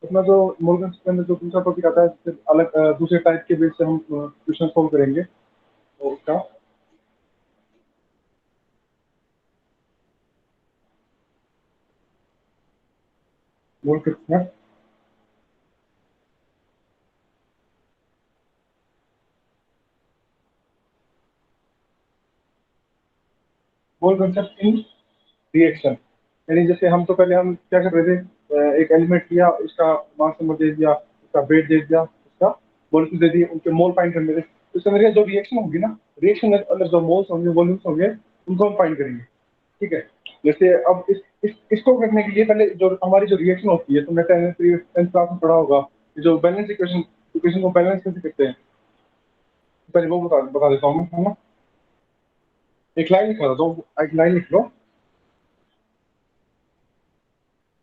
अपना जो मोल के अंदर जो दूसरा टॉपिक आता है, फिर अलग दूसरे टाइप के बेस से हम क्वेश्चन सॉल्व करेंगे, तो उसका मोल कितना मोल कंसेप्ट इन रिएक्शन। यानी जैसे हम तो पहले हम क्या कर रहे थे, एक एलिमेंट लिया, उसका मास नंबर दे दिया, उसका वेट दे दिया, उसका मॉलिक्यूल दे दिए, उनके मोल फाइंड करने थे। तो इसके अंदर जो रिएक्शन होगी ना, रिएक्शन के अंदर जो मोल्स होंगे, वॉल्यूम्स होंगे, उनको हम फाइंड करेंगे। ठीक है। जैसे अब इसको करने के लिए पहले जो हमारी जो रिएक्शन होती है, तुमने टेंथ क्लास में पढ़ा होगा, ये जो बैलेंस इक्वेशन इक्वेशन को बैलेंस कैसे करते हैं, पहले वो बता देता हूँ मैं, है ना। एक लाइन लिखा था, तो एक लाइन लिख लो।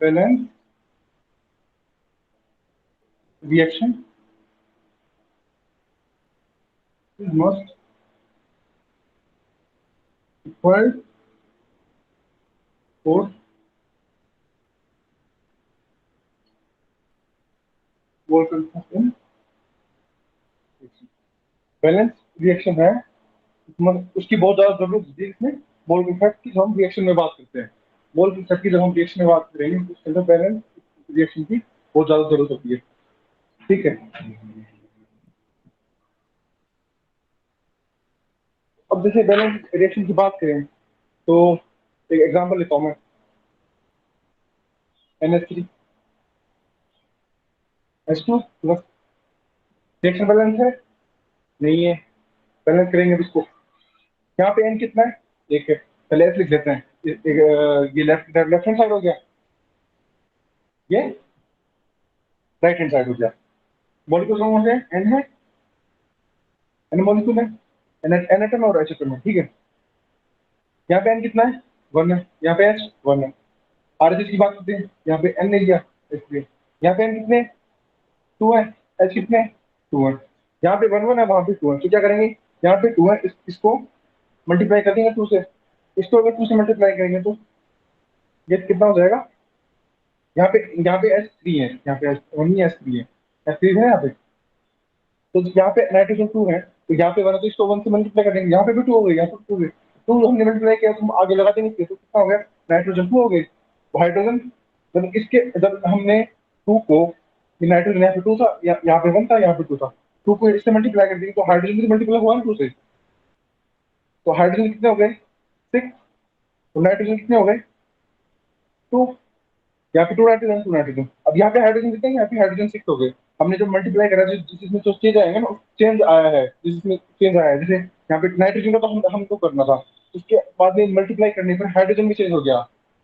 Balance reaction must equal for mole concept in balance reaction है, मतलब उसकी बहुत ज्यादा जरूरत होती है इसमें। मोल कंसेप्ट की जब हम रिएक्शन में बात करते हैं, मोल कंसेप्ट की जब हम रिएक्शन में बात करेंगे, तो उसके अंदर बैलेंस रिएक्शन की बहुत ज्यादा जरूरत होती है। ठीक है। अब जैसे बैलेंस रिएक्शन की बात करें, तो एक एग्जांपल लेता हूँ मैं। NH3 H2 plus, reaction balance है, नहीं है। बैलेंस करेंगे तो इसको, यहाँ पे N कितना है, एक है, पहले S लिख देते हैं। ये लेफ्ट लेफ्ट हैंड साइड हो गया, ये राइट हैंड साइड हो गया। मॉलिक्यूल कौन से एन है, एन मॉलिक्यूल है, एन एटम और एच एटम है। ठीक है। यहाँ पे एन कितना है, वन है। यहाँ पे एच वन है। आरएचएस की बात करते हैं, यहाँ पे एन ले लिया, इसलिए यहाँ पे एन कितने, टू है। एच कितने, टू है। यहाँ पे वन वन है, वहां पे टू है, तो क्या करेंगे, यहाँ पे टू है, इसको मल्टीप्लाई कर देंगे टू से, इसको अगर टू से मल्टीप्लाई करेंगे तो ये कितना हो जाएगा। यहाँ पे एच थ्री है, यहाँ पे एच ओनली एच थ्री है, एच थ्री है यहाँ पे। तो यहाँ पे नाइट्रोजन टू है, तो यहाँ पे वन है, तो इसको वन से मल्टीप्लाई कर देंगे, यहाँ पे भी टू हो गई, यहाँ पे टू है। टू हमने मल्टीप्लाई किया, तुम आगे लगाते नहीं थे, तो कितना हो गया, नाइट्रोजन टू हो गई। तो हाइड्रोजन, जब इसके जब हमने टू को, ये नाइट्रोजन यहाँ पे टू था, यहाँ पे वन था, यहाँ पे टू था, टू को इससे मल्टीप्लाई कर देंगे, तो हाइड्रोजन भी मल्टीप्लाई हुआ ना टू से। तो हाइड्रोजन कितने हो गए, सिक्स। तो नाइट्रोजन कितने हो गए, टू। यहाँ पे टू नाइट्रोजन, टू नाइट्रोजन। अब यहाँ पे हाइड्रोजन कितने हैं, यहाँ पे हाइड्रोजन सिक्स हो गए। हमने जो मल्टीप्लाई करा, जिसमें जो चेंज आएगा ना, चेंज आया है, जिसमें चेंज आया है, जैसे यहाँ पे नाइट्रोजन का तो हमको करना था, उसके बाद में मल्टीप्लाई करने पर हाइड्रोजन भी चेंज हो गया,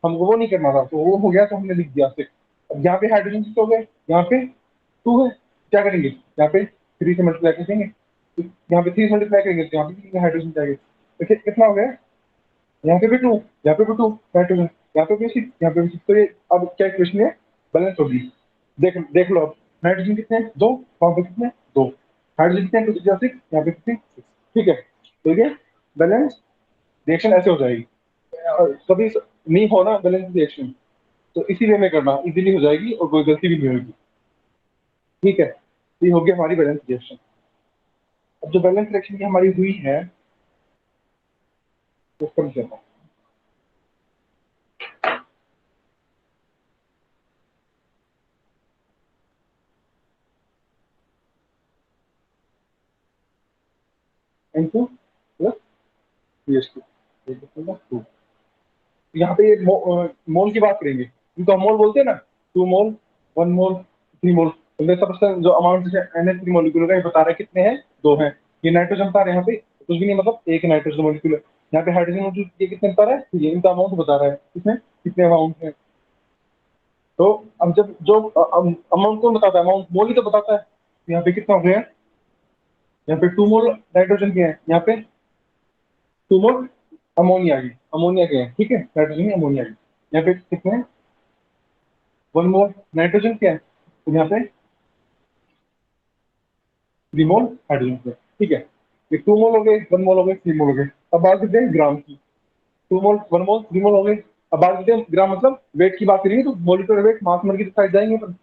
हमको वो नहीं करना था, तो वो हो गया, तो हमने लिख दिया सिक्स। अब यहाँ पे हाइड्रोजन कितने हो गए, यहाँ पे टू है, क्या करेंगे, यहाँ पे थ्री से मल्टीप्लाई कर देंगे, तो यहाँ पे थ्री से मल्टीप्लाई करेंगे, तो यहाँ पे हाइड्रोजन जाएंगे, तो कितना हो गया, यहाँ पे भी टू, यहाँ पे भी टू नाइट्रोजन, यहाँ पे भी सिक्स, यहाँ पे भी सिक्स। तो ये अब क्या इक्वेशन है, बैलेंस होगी। देख देख लो अब, नाइट्रोजन कितने हैं, दो, वहां पे कितने हैं, दो। हाइड्रोजन कितने हैं, टू सिक्स, यहाँ पे कितने, सिक्स। ठीक है। तो ये बैलेंस रिएक्शन ऐसे हो जाएगी। कभी नहीं होना बैलेंस रिएक्शन, तो इसी वे में करना, इजीली हो जाएगी और कोई गलती भी नहीं होगी। ठीक है। तो ये होगी हमारी बैलेंस रिएक्शन। अब जो बैलेंस रिएक्शन की हमारी हुई है, तो समझ जाता N2 प्लस CH2 टू। यहाँ पे मोल की बात करेंगे, इनको हम मोल बोलते हैं ना, two mole, one mole, three mole. तो जैसा पर्सन जो अमाउंट जैसे NH3 मॉलिक्यूल का, ये बता रहा है कितने हैं, दो हैं। ये नाइट्रोजन बता रहे हैं, यहाँ पे कुछ भी नहीं, मतलब एक नाइट्रोजन मॉलिक्यूल है। यहाँ पे हाइड्रोजन मॉलिक्यूल ये कितने बता रहा है, ये इनका अमाउंट बता रहा है, कितने कितने अमाउंट है। तो अब जब जो अमाउंट कौन बताता है, अमाउंट मोल ही तो बताता है। तो यहाँ पे कितना हो गया, यहाँ पे टू मोल नाइट्रोजन के हैं, यहाँ पे टू मोल अमोनिया की, अमोनिया के हैं। ठीक है, नाइट्रोजन अमोनिया की। यहाँ पे कितने हैं, वन मोल नाइट्रोजन क्या है, तो यहाँ पे थ्री मोल हाइड्रोजन के। ठीक है। ये टू मोल हो गए, वन मोल हो गए, थ्री मोल हो गए। अब बात करते हैं ग्राम की। Two mole, one mole, three mole हो गए। अब बात करते हैं ग्राम, मतलब वेट की बात करेंगे, तो मोलिकुलर वेट मास नंबर की साइड जाएंगे अपन।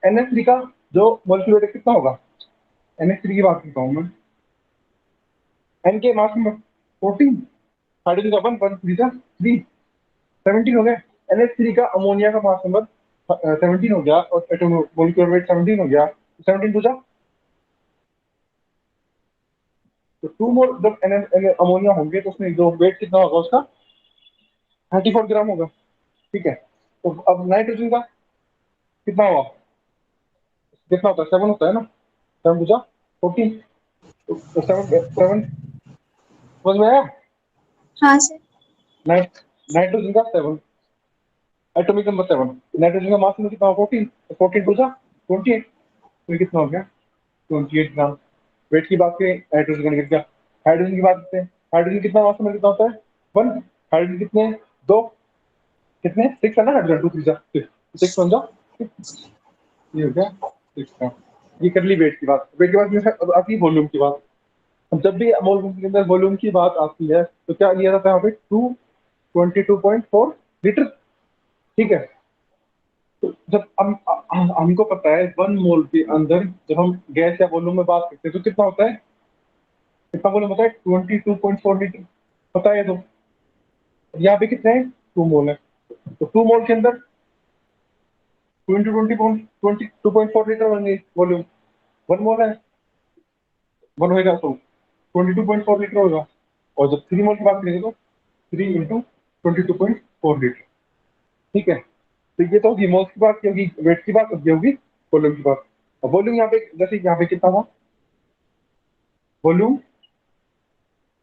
NH3 का जो मोलिकुलर वेट कितना होगा? NH3 की बात करता हूँ मैं। N के मास नंबर 14, हाइड्रोजन का 1 3 जा 3 17 हो गए। NH3 का अमोनिया का मास नंबर 17 हो गया और मोलिकुलर वेट 17 हो गया। 17 पूछा तो 2 मोल जब अमोनिया होंगे तो उसमें जो वेट कितना होगा उसका 34 ग्राम होगा। ठीक है, तो अब नाइट्रोजन का कितना हुआ? कितना होता है? 7 होता है ना। 7 पूछा 14 तो 7 समझ में आया? हाँ सर। नाइट्रोजन का 7, एटॉमिक नंबर 7। नाइट्रोजन का मास में कितना होगा? 14, तो 14 पूछा 28, तो ये कितना हो गया? 28 ग्राम। वेट की बात करें, नाइट्रोजन का निकल गया। हाइड्रोजन की बात करते हैं, हाइड्रोजन कितना मास में कितना होता है? 1। हाइड्रोजन कितने? 2। कितने? 6 है ना हाइड्रोजन, 2 3 जा 6 बन जाओ। ये हो गया 6 ग्राम। ये कर ली वेट की बात। वेट के बाद में अब आती है वॉल्यूम की बात। अब जब भी मोल के अंदर वॉल्यूम की बात आती है तो क्या लिया जाता है यहाँ पे? 222.4 लीटर। ठीक है, तो जब हमको पता है 1 मोल के अंदर जब हम गैस या वॉल्यूम में बात करते हैं तो कितना होता है? कितना वॉल्यूम होता है? 22.4 लीटर। पता है? तो यहाँ पे कितने हैं? 2 मोल है, तो 2 मोल के अंदर 22.4 लीटर बन गई वॉल्यूम। 1 मोल है, 1 होगा तो 22.4 लीटर होगा। और जब 3 मोल की बात करेंगे तो 3 इंटू 22.4 लीटर। ठीक है, तो ये तो होगी मोल्स की बात, होगी वेट की बात, ये होगी वॉल्यूम की बात। और वॉल्यूम यहाँ पे जैसे यहाँ पे कितना था? वॉल्यूम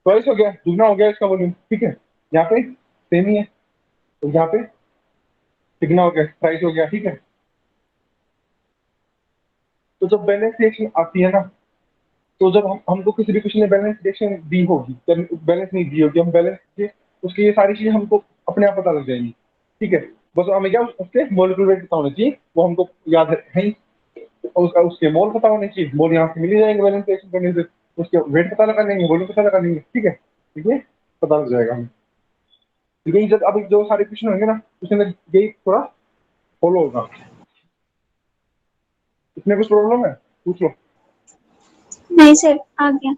ट्वाइस हो गया, दुगना हो गया इसका वॉल्यूम। ठीक है, यहाँ पे सेम ही है, तो यहाँ पे तिगना हो गया, ट्वाइस हो गया। ठीक है, तो जब बैलेंस रिएक्शन आती है ना, तो जब हमको किसी भी क्वेश्चन में बैलेंस रिएक्शन दी होगी, बैलेंस नहीं दी होगी, हम बैलेंस के उसकी ये सारी चीजें हमको अपने आप पता लग जाएंगी। ठीक है, बस हमें क्या उसके मोलिकुलर वेट पता होना चाहिए, वो हमको याद है ही। उसके मोल पता होने चाहिए, मोल यहाँ से मिल ही जाएंगे बैलेंस रिएक्शन करने से। उसके वेट पता लगा लेंगे, वॉल्यूम पता लगा लेंगे। ठीक है, ठीक है, पता लग जाएगा हमें। यही जब अभी जो सारे क्वेश्चन होंगे ना, उसमें यही थोड़ा फॉलो होगा। इसमें कुछ प्रॉब्लम है? पूछ लो। नहीं सर, आ गया।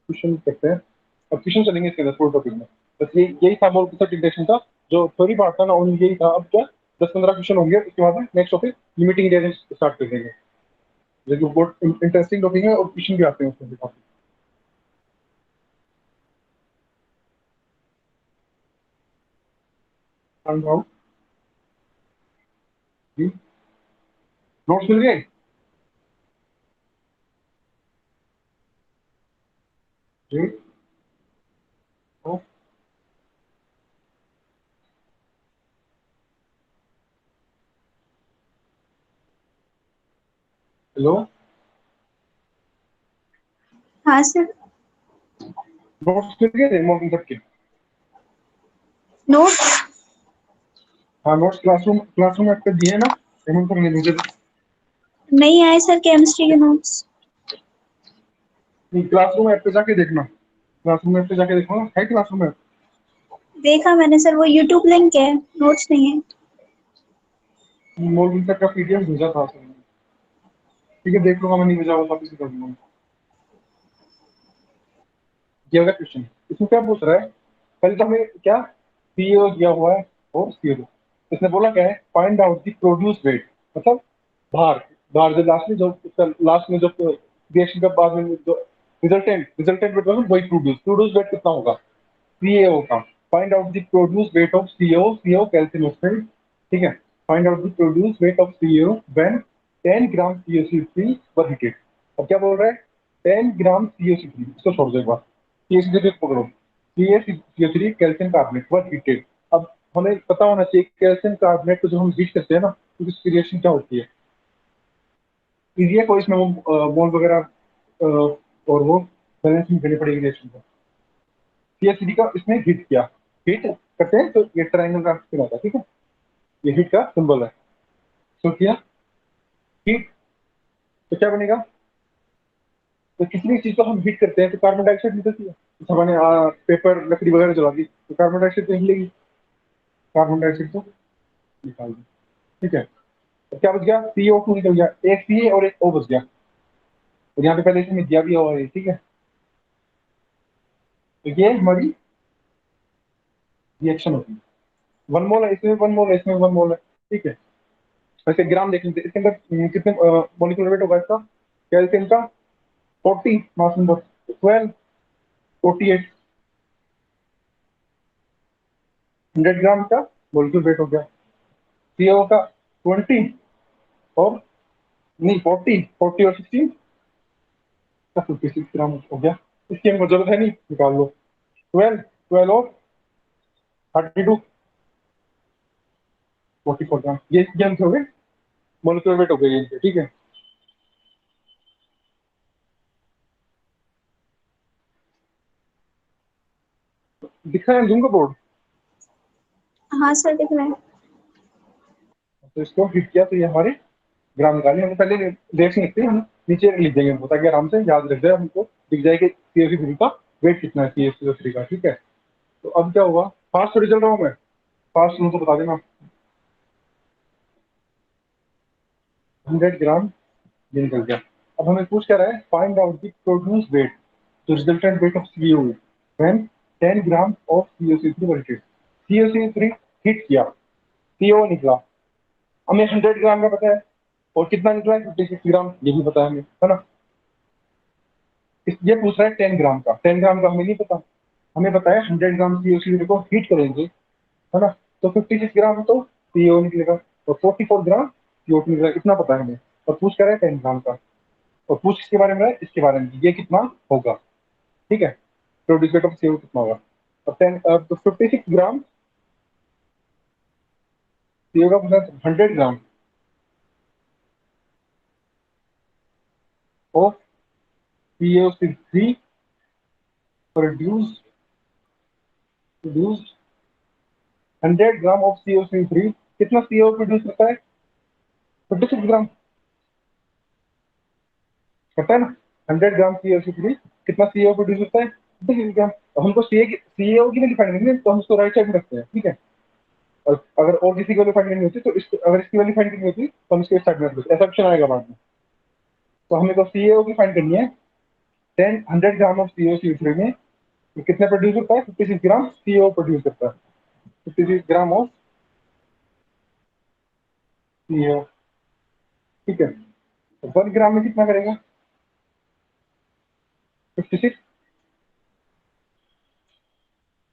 क्वेश्चन करते हैं, अब क्वेश्चन चलेंगे इसके अंदर पूरे टॉपिक में। बस ये यही था मोल इंडेक्शन का जो थ्योरी पार्ट था ना, उन यही था। अब क्या 10-15 क्वेश्चन होंगे, उसके बाद में next topic limiting reagent start कर देंगे, जो कि बहुत इंटरेस्टिंग टॉपिक है और क्वेश्चन भी आते हैं उसमें काफी। जी, नोट्स मिल गए? जी, हेलो, हाँ सर। नोट्स मिल गए थे मॉर्निंग तक के? नोट हाँ, नोट्स क्लासरूम क्लासरूम ऐप पे दिए हैं ना, पेमेंट करने मुझे नहीं आए सर, केमिस्ट्री के नोट्स। क्लासरूम ऐप पे जाके देखना, क्लासरूम ऐप पे जाके देखो ना, है क्लासरूम ऐप। देखा मैंने सर, वो यूट्यूब लिंक है, नोट्स नहीं है। मॉर्निंग तक का PDF भेजा था सर। ठीक है, देख लूंगा, मैं नहीं भेजा होगा वापस कर दूंगा। ये होगा क्वेश्चन। इसमें क्या पूछ रहा है? पहले तो हमें क्या सीओ दिया हुआ है और सीओ, इसने बोला क्या है? Find out the produce weight, मतलब भार। भार जो लास्ट में जो रिएक्शन का बाद में जो रिजल्टेंट वेट मतलब वही प्रोड्यूस वेट कितना होगा? सीएओ का। Find out the produce weight of CO, CO calcium oxide. ठीक है, find out the produce weight of CO when 10 gram CaCO3 were heated. अब क्या बोल रहा है? 10 ग्राम CaCO3, इसको छोड़ दो एक बार, CaCO3 पकड़ो। CaCO3 कैल्शियम कार्बोनेट वर हीटेड। अब हमें पता होना चाहिए कैल्शियम कार्बोनेट को जब हम हीट करते हैं ना तो इसकी रिएक्शन क्या होती है। इजी है कोई इसमें मोल वगैरह और वो बैलेंस नहीं करनी पड़ेगी रिएक्शन को। CaCO3 का इसमें हीट किया, हीट करते हैं तो ये ट्रायंगल का सिंबल आता है। ठीक है, ये हीट का सिंबल है। तो किया हीट, तो क्या बनेगा? तो किसी भी चीज को हम हीट करते हैं तो कार्बन डाइऑक्साइड निकलती है। तो हमने पेपर लकड़ी वगैरह जला दी तो कार्बन डाइऑक्साइड तो निकलेगी, कार्बन डाइऑक्साइड तो निकाल दी। ठीक है, तो क्या बच गया, CO2 निकल गया, एक सी और एक O बच गया। और यहाँ पे पहले इसमें दिया भी हुआ है। ठीक है, तो ये हमारी रिएक्शन होती है। 1 मोल है इसमें, 1 मोल है इसमें, 1 मोल है। ठीक है, वैसे ग्राम देख लेते हैं, इसके अंदर कितने मॉलिक्यूलर वेट होगा इसका, कैल्शियम का 40, मास नंबर 12, 48, 100 ग्राम का मॉलिक्यूलर वेट हो गया। CO का 20 और नहीं 40, 40 और 16 का 56 ग्राम हो गया। इसकी हमको जरूरत है नहीं, निकाल लो। 12, 12 और 32, 44 ग्राम, ये हम हो गए मॉलिक्यूलर वेट हो गए इनके। ठीक है, दिख रहा है जूम का बोर्ड। हाँ सर दिख रहा है। तो इसको हिट किया तो ये हमारे ग्राम निकाले। हमने पहले रेट्स नहीं लिखते, हम नीचे लिख देंगे हमको, ताकि आराम से याद रख जाए, हमको दिख जाए कि COC3 का वेट कितना है, COC3 का। ठीक है, तो अब क्या हुआ, फास्ट थोड़ी चल रहा हूँ मैं, फास्ट हूँ तो बता देना। 100 ग्राम ये निकल गया। अब हमें पूछ क्या रहा है, find out the produce weight, तो resultant weight of CO when 10 gram of COC3 were heated. COC3 heat किया, CO निकला, हमें 100 ग्राम का पता है, और कितना निकला है 56 ग्राम, ये भी पता है हमें, है ना। ये पूछ रहा है 10 ग्राम का, 10 ग्राम का हमें नहीं पता, हमें पता है 100 ग्राम CO को हीट करेंगे, है ना। तो 56 ग्राम तो CO निकलेगा और 44 ग्राम CO2 निकलेगा, इतना पता है हमें। और पूछ कर रहे हैं 10 ग्राम का, और पूछ किसके बारे में रहा है, इसके बारे में, ये कितना होगा। ठीक है, प्रोड्यूस रेट ऑफ CO कितना होगा। और 10 तो 56 ग्राम CO का पूछना, 100 gram of CO3 produce produce 100 gram of CO3 कितना CO प्रोड्यूस करता है, 56 ग्राम, करता है ना। 100 ग्राम CO3 कितना CO प्रोड्यूस होता है, 56 ग्राम। अब हमको CO की वैल्यू फाइंड करनी है, तो हम उसको राइट साइड में रखते हैं। ठीक है, और अगर और किसी की वैल्यू फाइंड करनी होती तो इसको, अगर इसकी वैल्यू फाइंड करनी होती तो हम इसके साइड में रख देते, ऐसा ऑप्शन आएगा बाद में। तो हमें तो CO की फाइंड करनी है। 100 ग्राम ऑफ CO3 में ये कितना प्रोड्यूस होता है, 56 ग्राम CO प्रोड्यूस करता है, 56 ग्राम ऑफ CO। ठीक है, तो 1 ग्राम में कितना करेगा, 56,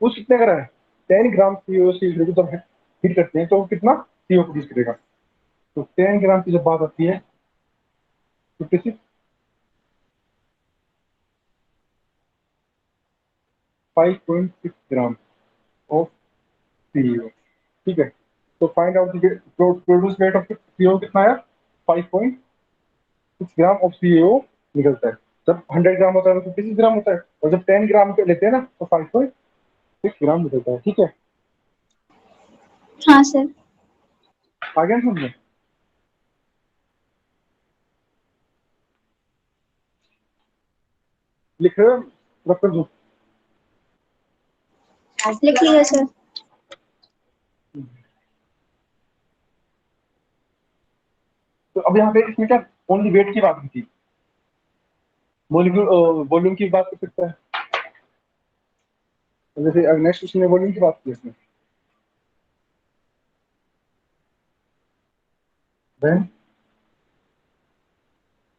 उस कितने करा है, 10 ग्राम CO को जब हिट करते हैं तो वो कितना CO प्रोड्यूस करेगा। तो 10 ग्राम की जब बात आती है, 56, 5.6 ग्राम ऑफ CO। ठीक है, तो find out produce rate of CO कितना है, 5.6 ग्राम ऑफ CO निकलता है। जब 100 ग्राम होता है तो 56 ग्राम होता है, और जब 10 ग्राम पे लेते हैं ना तो 5.6 ग्राम निकलता है। ठीक है, हाँ सर। आ गया समझ में। लिख रहे हो, रख कर दो। लिख लिया सर। तो अब यहाँ पे इसमें क्या, ओनली वेट की बात की थी, मॉलिक्यूल वॉल्यूम की बात कर सकता है। तो जैसे नेक्स्ट क्वेश्चन में वॉल्यूम की बात की इसमें, देन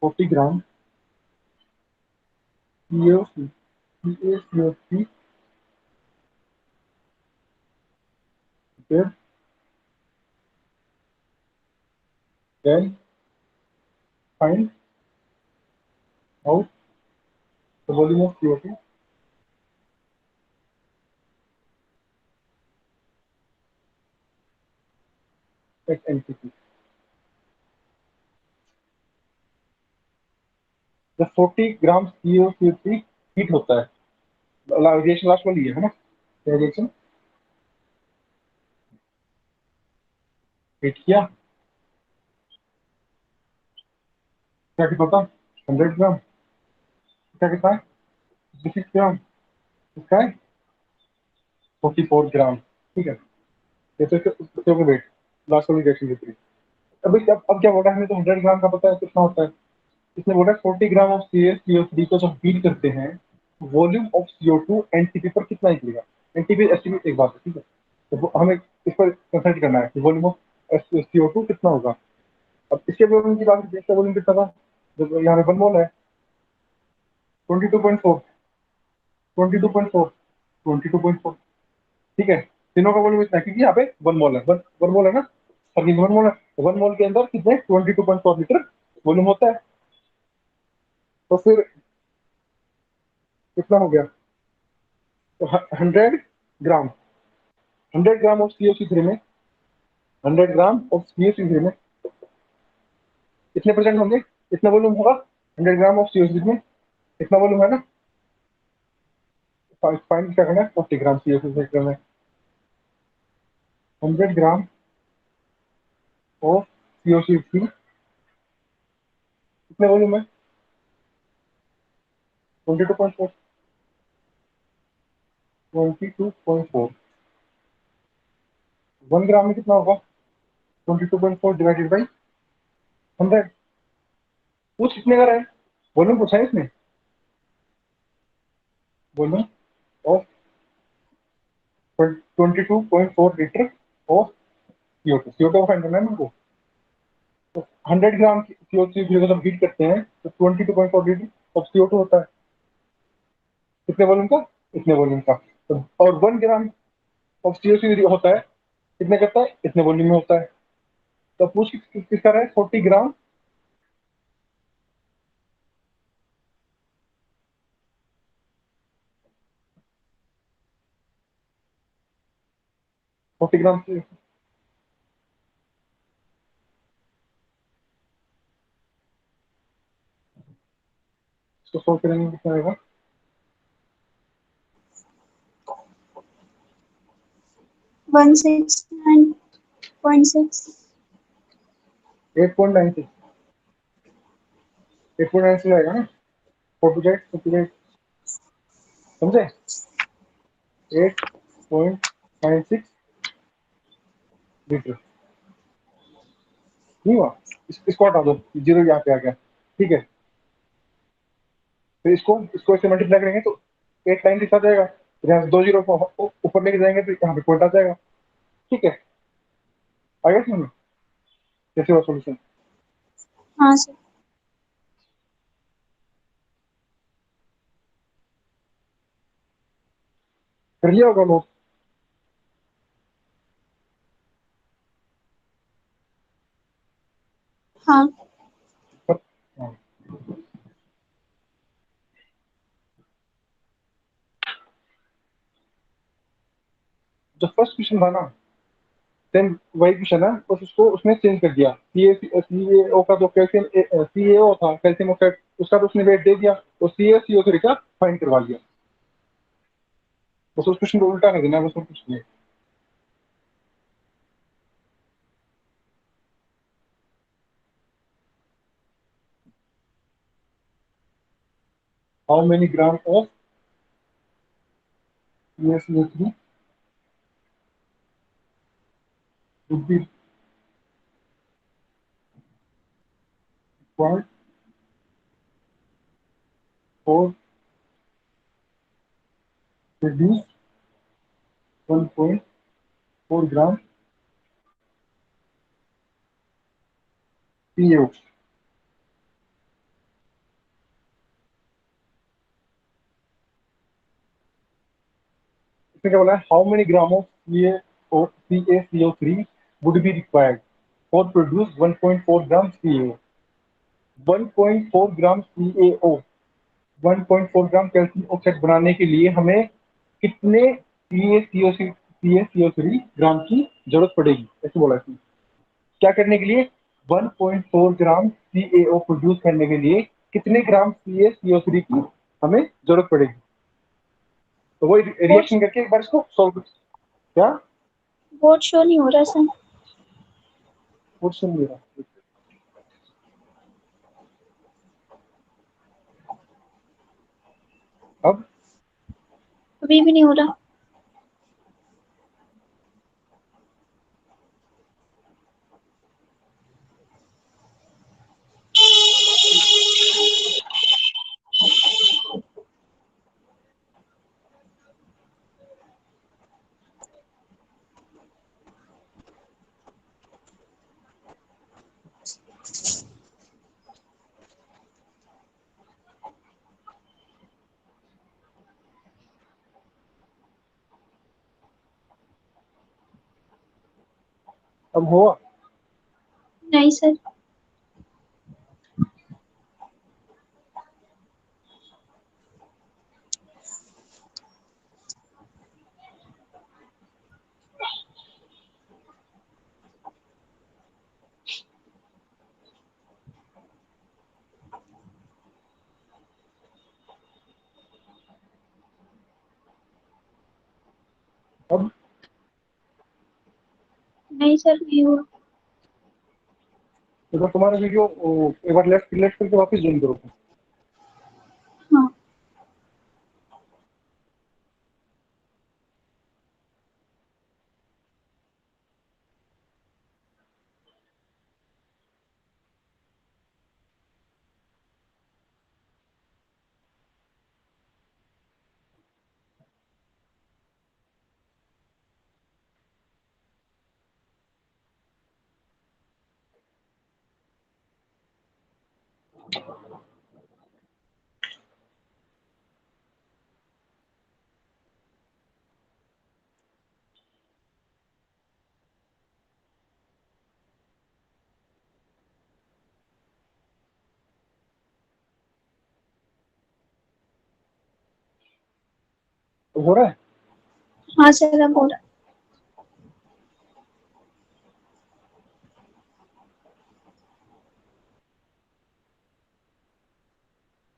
40 ग्राम CaCO3 फिर then find out the volume of CO2 at NTP। जब 40 ग्राम CO3 हीट होता है, रिएक्शन लास्ट वाली है ना, रिएक्शन हीट किया, क्या क्या पता, 100 ग्राम इसका कितना है 56 ग्राम, इसका है 44 ग्राम। ठीक है, ये तो वेट लास्ट वाली रिएक्शन की थी। अब क्या बोला, हमें तो 100 ग्राम का पता है कितना होता है। इसने बोला 40 ग्राम ऑफ CO3 को जब हीट करते हैं, वॉल्यूम ऑफ CO2 एनटीपी पर कितना निकलेगा। एनटीपी एस्टिमेट एक बात है, ठीक है, तो हमें इस पर कंसल्ट करना है कि वॉल्यूम ऑफ CO2 कितना होगा। अब इसके वॉल्यूम की बात करते हैं, इसका वॉल्यूम कितना था, जब यहाँ पे 1 मोल है 22.4, 22.4, 22.4। ठीक है, तीनों का वॉल्यूम इतना है क्योंकि यहाँ पे 1 मोल है, 1 मोल है ना, सर 1 मोल है, 1 मोल के अंदर कितने 22.4 लीटर वॉल्यूम होता है। तो फिर कितना हो गया, तो 100 ग्राम, 100 ग्राम ऑफ CO3 में, 100 ग्राम ऑफ CO3 में कितने परसेंट होंगे, कितना वॉल्यूम होगा 100 ग्राम ऑफ CO3 में, कितना वॉल्यूम है ना, फाइंड क्या करना है 40 ग्राम CO3 में, 100 ग्राम ऑफ CO3 कितने वॉल्यूम है 22.4, 22.4, 1 ग्राम में कितना होगा 22.4 डिवाइडेड बाई 100। पूछ कितने का रहा है, वॉल्यूम पूछा है इसने, volume of 22.4 litre of CO2 को फाइंड करना है हमको। तो 100 ग्राम CO3 को जब हीट करते हैं तो 22.4 लीटर ऑफ CO2 होता है, कितने वॉल्यूम का, इतने वॉल्यूम का। तो और 1 ग्राम ऑफ CO3 होता है, कितने करता है, इतने वॉल्यूम में होता है। तो पूछ किसका रहा है 40 ग्राम, 40 ग्राम से इसको सोल्व करेंगे कितना आएगा, 169.6। 8.96, 8.96 आएगा ना, 48 समझे, 8.96 लीटर। नहीं हुआ, इसको हटा दो, जीरो यहाँ पे आ गया, ठीक है। फिर इसको ऐसे मल्टीप्लाई करेंगे तो 8 लाइन के साथ जाएगा, फिर यहाँ से 2 जीरो को ऊपर लेके जाएंगे तो यहाँ पे पॉइंट आ जाएगा। ठीक है, आ गया समझ में कैसे हुआ सोल्यूशन। हाँ सर। कर लिया होगा लोग। हाँ। हाँ। जो फर्स्ट क्वेश्चन था ना, सेम वही क्वेश्चन है, बस उसको उसने चेंज कर दिया। CaO का जो कैल्शियम CaO था, कैल्शियम ऑक्साइड, उसका तो उसने वेट दे दिया, और CaCO3 का फाइंड करवा लिया। बस उस क्वेश्चन को उल्टा कर देना, बस और कुछ नहीं। How many gram of CaCO3 would be required for produce 1.4 gram CaO। इसने क्या बोला है, how many gram of CaCO3 would be required for produce 1.4 gram CaO। 1.4 gram CaO, 1.4 gram calcium oxide बनाने के लिए हमें कितने CaCO3 ग्राम की जरूरत पड़ेगी, ऐसे बोला इसने। क्या करने के लिए, 1.4 ग्राम CaO प्रोड्यूस करने के लिए कितने ग्राम CaCO3 की हमें जरूरत पड़ेगी। तो वो रिएक्शन करके एक बार इसको सॉल्व, क्या बोर्ड शो नहीं हो रहा सर। क्वेश्चन मेरा अब अभी भी नहीं हो रहा। अब हुआ? नहीं सर। अब नहीं सर, नहीं हुआ। तो तुम्हारा वीडियो एक बार लेफ्ट लेफ्ट करके वापस जॉइन करो। हाँ। तो हो रहा है? हाँ सर, अब हो रहा।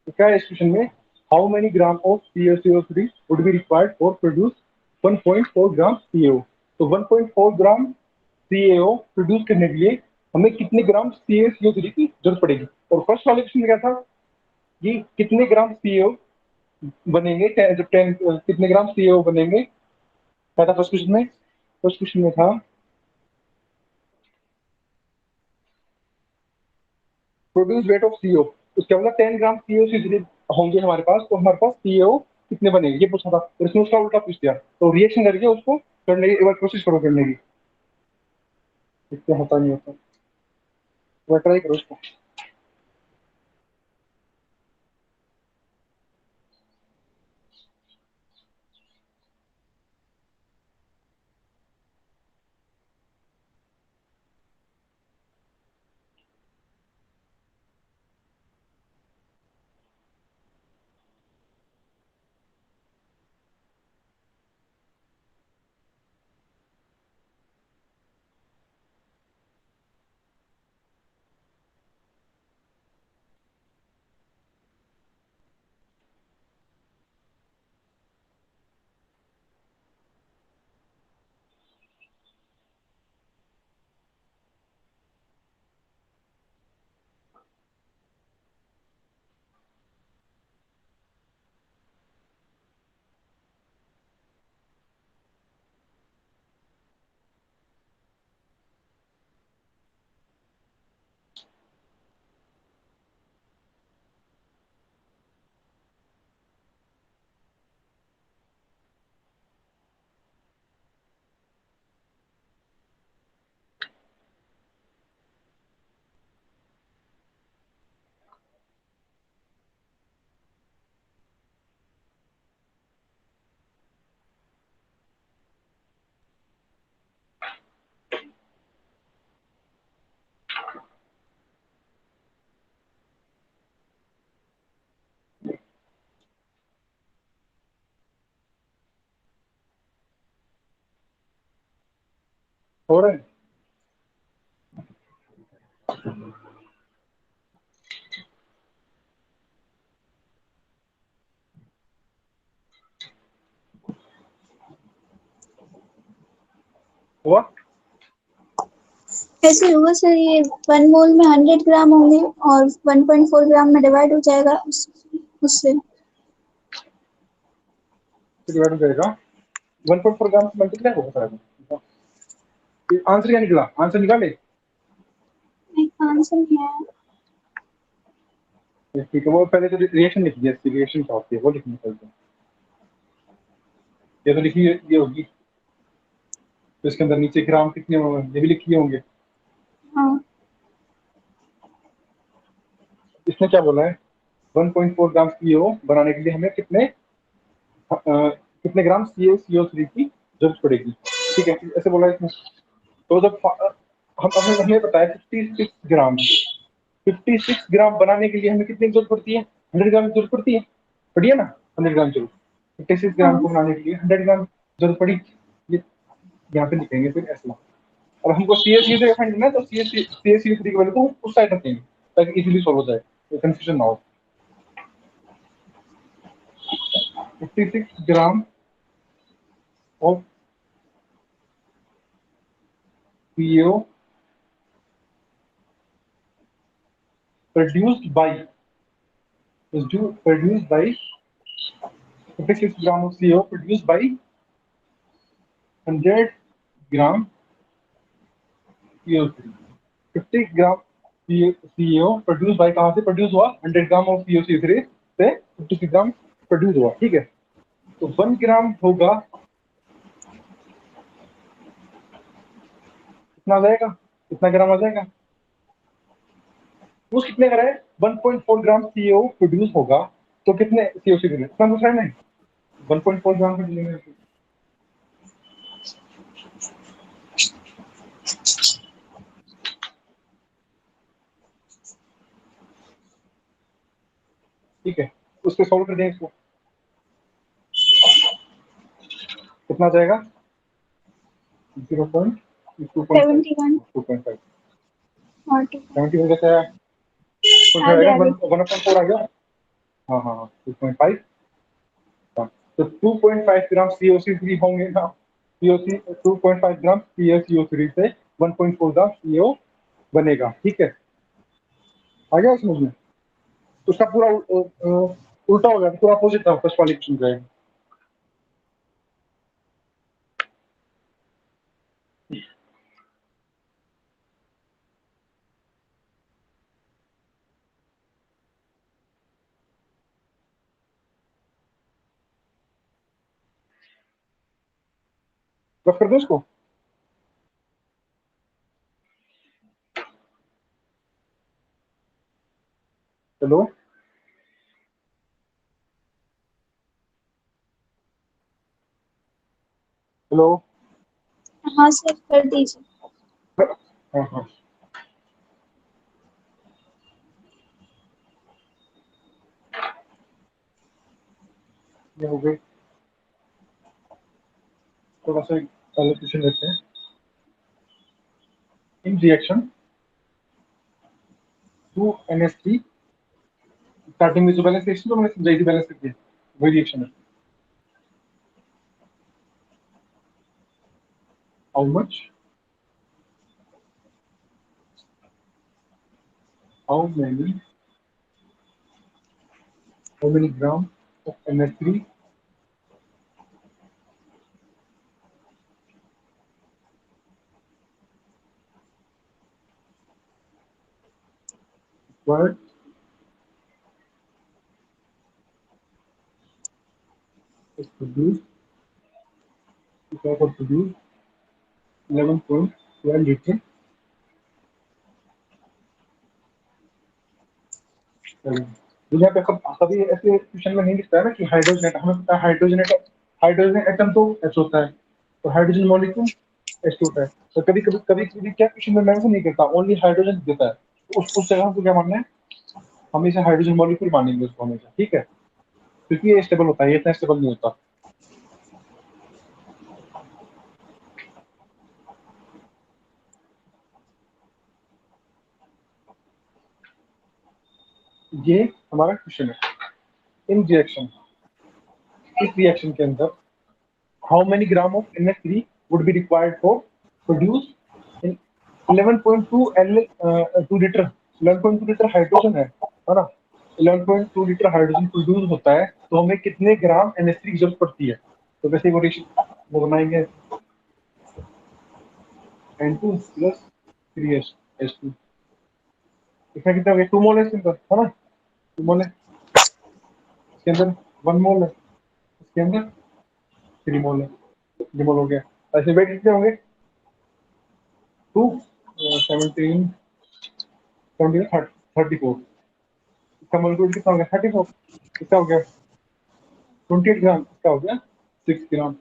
तो क्या है इस क्वेश्चन में? How many gram of CaCO3 would be required for produce 1.4 gram CaO? तो 1.4 ग्राम CaO प्रोड्यूस करने के लिए हमें कितने ग्राम CaCO3 की जरूरत पड़ेगी? और फर्स्ट वाले क्वेश्चन में क्या था कि कितने ग्राम CaO बनेंगे, जब 10 कितने ग्राम CaO बनेंगे, क्या था फर्स्ट क्वेश्चन में? फर्स्ट क्वेश्चन में था प्रोड्यूस रेट ऑफ सीओ। उसका मतलब 10 ग्राम सीओ से होंगे हमारे पास, तो हमारे पास सीओ कितने बनेंगे ये पूछा था, और इसमें उसका उल्टा पूछ दिया। तो रिएक्शन करके उसको करने की एक बार कोशिश करो करने की, इससे होता नहीं होता, वो ट्राई करो उसको। हो रहा है? हुआ? कैसे होगा सर? ये 1 मोल में 100 ग्राम होंगे और 1.4 ग्राम में डिवाइड हो जाएगा उससे। से डिवाइड हो जाएगा 1.4 ग्राम से मल्टीप्लाई होगा सर। आंसर क्या निकला? आंसर निकाले? आंसर नहीं है। ठीक है, वो पहले तो रिएक्शन लिख दिया, इसकी रिएक्शन क्या होती है वो लिखनी पड़ती है। ये तो लिखी ये होगी, तो इसके अंदर नीचे ग्राम कितने होंगे ये भी लिखिए होंगे। हाँ। इसने क्या बोला है? 1.4 ग्राम CO बनाने के लिए हमें कितने ग्राम CO3 की जरूरत पड़ेगी। ठीक है, ऐसे बोला है इसने। तो जब हमें पता है 56 ग्राम बनाने के लिए हमें कितने की जरूरत पड़ती है? 100 ग्राम की जरूरत पड़ती है। पड़ी है ना? 100 ग्राम जरूरत। 56 ग्राम हाँ। को बनाने के लिए 100 ग्राम जरूरत पड़ी। ये यहाँ पे लिखेंगे फिर ऐसे। और हमको CSU से फाइंड करना है, तो CSU3 की वैल्यू को उस साइड रखेंगे ताकि इजीली सॉल्व हो जाए, तो कंफ्यूजन ना हो। 56 ग्राम of CO produced by 56 gram of CO produced by 100 gram CO3। 50 gram CO produce by कहाँ से प्रोड्यूस हुआ? 100 ग्राम ऑफ CO3 से 50 ग्राम प्रोड्यूस हुआ। ठीक है, तो 1 ग्राम होगा कितना आ जाएगा? कितना ग्राम आ जाएगा? वो कितने का है? 1.4 ग्राम CO प्रोड्यूस होगा, तो कितने CO3 मिले? इतना पूछ रहा है नहीं, 1.4 ग्राम का डिलीवर। ठीक है, उसको सॉल्व कर दें इसको, कितना आ जाएगा? 0.2.5 71 2.5 और 2 71 कैसे आया? तो आगे आएगा आगे 1.4 आ गया। हाँ हाँ हाँ 2.5। हाँ, तो 2.5 ग्राम CO3 होंगे ना, CO3 2.5 ग्राम CO3 से 1.4 ग्राम CO बनेगा। ठीक है, आ गया समझ में? तो उसका पूरा उल्टा हो गया, पूरा अपोजिट था फर्स्ट वाले क्वेश्चन का। रफ कर दो इसको। चलो हेलो। हाँ सर कर दीजिए। हाँ हाँ, ये हो गई। थोड़ा सा पहले क्वेश्चन लेते हैं। इन रिएक्शन 2NH3, स्टार्टिंग में जो बैलेंस रिएक्शन तो मैंने समझाई थी, बैलेंस करके वही रिएक्शन है। How much, how many gram of NH3 required is produced to produce 11.12 litre. तो यहाँ पे कभी ऐसे क्वेश्चन में नहीं लिखता है ना कि हाइड्रोजन, हमें पता है हाइड्रोजन एटम तो H होता है, तो हाइड्रोजन मॉलिक्यूल H होता है। तो कभी क्या क्वेश्चन में मेंशन नहीं करता, ओनली हाइड्रोजन देता है, तो उस जगह हमको क्या मानना है? हम इसे हाइड्रोजन मॉलिक्यूल मानेंगे उसको हमेशा। ठीक है, क्योंकि ये स्टेबल होता है, ये इतना स्टेबल नहीं होता। ये हमारा क्वेश्चन है। इन रिएक्शन, इस रिएक्शन के अंदर how many gram of NH3 would be required for produce 11.2 2 litre. 11.2 litre hydrogen है ना? 11.2 लीटर हाइड्रोजन प्रोड्यूस होता है, तो हमें कितने ग्राम NH3 की जरूरत पड़ती है? तो वैसे वो रेशियो वो बनाएंगे N2 प्लस 3H2। इसमें कितना हो गया 2 मोल है इसके अंदर, है ना? 2 मोल है, इसके अंदर 1 मोल है, इसके अंदर 3 मोल है, 3 मोल हो गया। ऐसे वेट कितने होंगे 2 17 17 34। इसका मोलिक्यूल कितना हो गया 34। इसका हो गया 28 ग्राम, इसका हो गया 6 ग्राम।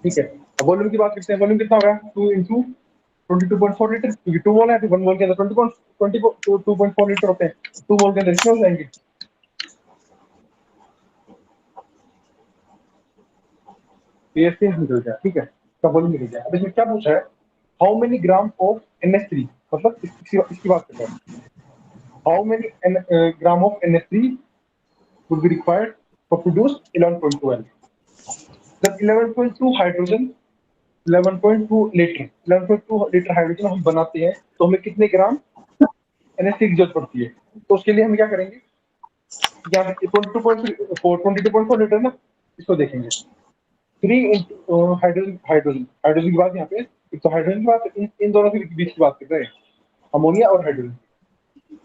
ठीक है, अब वॉल्यूम की बात करते हैं। वॉल्यूम कितना होगा 2 इंटू 22.4 लीटर, क्योंकि 2 मोल है तो 1 मोल के अंदर 2.4 लीटर होते हैं, 2 मोल के अंदर इसमें हो जाएंगे। पीएससी निकल गया, ठीक है, इसका वॉल्यूम निकल गया। अब इसमें क्या पूछा है, how many gram of NH3, मतलब इसकी बात कर रहे हैं, how many gram of NH3 would be required for produce 11.2 L। जब 11.2 हाइड्रोजन 11.2 लीटर 11.2 लीटर हाइड्रोजन हम बनाते हैं तो हमें कितने ग्राम NH3 की जरूरत पड़ती है। तो उसके लिए हम क्या करेंगे, यहाँ पे 22.4 लीटर ना, इसको देखेंगे 3 इंटू हाइड्रोजन हाइड्रोजन हाइड्रोजन की बात यहाँ पे, एक तो हाइड्रोजन की बात, इन दोनों के बीच की बात कर रहे हैं, अमोनिया और हाइड्रोजन।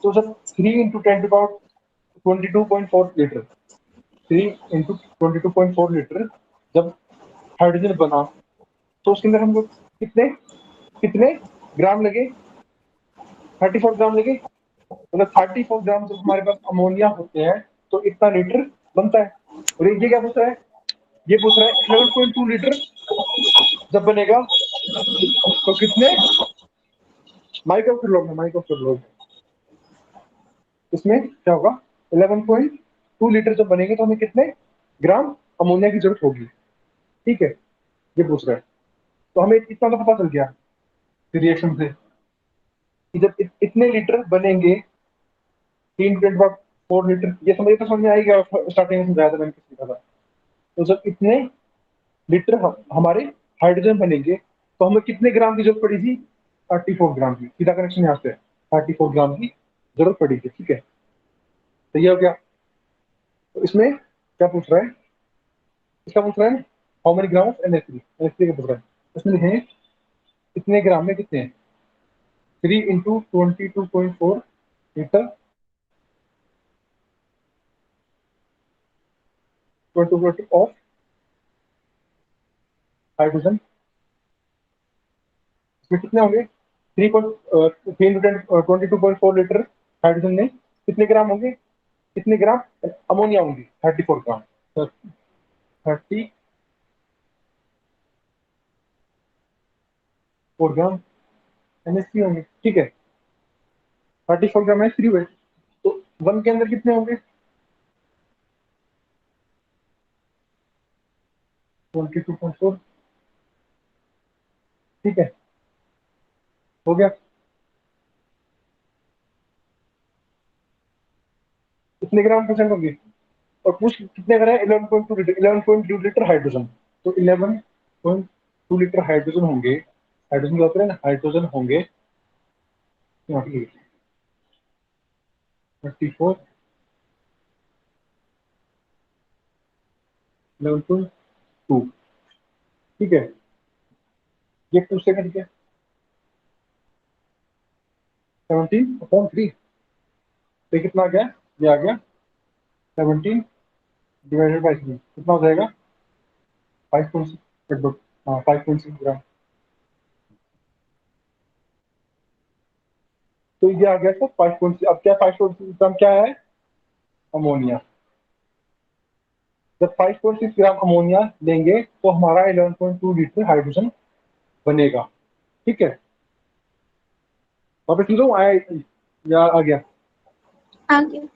तो जब 3 इंटू 10⁻22.4 लीटर 3 इंटू 22.4 लीटर जब हाइड्रोजन बना, तो उसके अंदर हमको कितने कितने ग्राम लगे, 34 ग्राम लगे। मतलब 34 ग्राम जब हमारे पास अमोनिया होते हैं तो इतना लीटर बनता है। और ये क्या पूछ रहा है, ये पूछ रहा है 11.2 लीटर जब बनेगा तो कितने माइक्रो लोग इसमें क्या होगा, 11.2 लीटर जब बनेंगे तो हमें कितने ग्राम अमोनिया की जरूरत होगी। ठीक है, ये पूछ रहा है। तो हमें इतना तो पता चल गया रिएक्शन से कि जब इतने लीटर बनेंगे 3.4 लीटर, ये समझ में आएगा, स्टार्टिंग में समझाया था मैंने किसी का था। तो जब इतने लीटर हमारे हाइड्रोजन बनेंगे तो हमें कितने ग्राम की जरूरत पड़ी थी, 34 ग्राम की। सीधा कनेक्शन यहाँ से 34 ग्राम की जरूरत पड़ी थी। ठीक है, तो ये हो गया। तो इसमें क्या पूछ रहा है, इसका पूछ रहा है how many gram of NH3 का पूछ रहा है। इसमें लिखेंगे कितने ग्राम में कितने हैं, 3 इंटू 22.4 लीटर 20 ऑफ हाइड्रोजन। इसमें कितने होंगे 22.4 लीटर हाइड्रोजन में कितने ग्राम होंगे, कितने ग्राम अमोनिया होंगी, 34 ग्राम। 34 ग्राम NH3 होंगे। ठीक है, 34 ग्राम NH3 हुए, तो 1 के अंदर कितने होंगे 22.4। ठीक है, हो गया। कितने ग्राम परसेंट होंगे, और पूछ कितने करें 11.2 लीटर 11.2 लीटर हाइड्रोजन। तो 11.2 लीटर हाइड्रोजन होंगे, हाइड्रोजन क्या होता है ना, हाइड्रोजन होंगे 34 11.2। ठीक है, ये 2 सेकंड के 17/3। तो कितना आ गया, ये आ गया 17 डिवाइडेड बाई 3, कितना हो जाएगा 5.6। हाँ 5.6 ग्राम। तो ये आ गया सर 5.6। अब क्या 5.6 ग्राम क्या है, अमोनिया। जब 5.6 ग्राम अमोनिया लेंगे तो हमारा 11.2 लीटर हाइड्रोजन बनेगा। ठीक है, वापस लो आया या आ गया। आगे।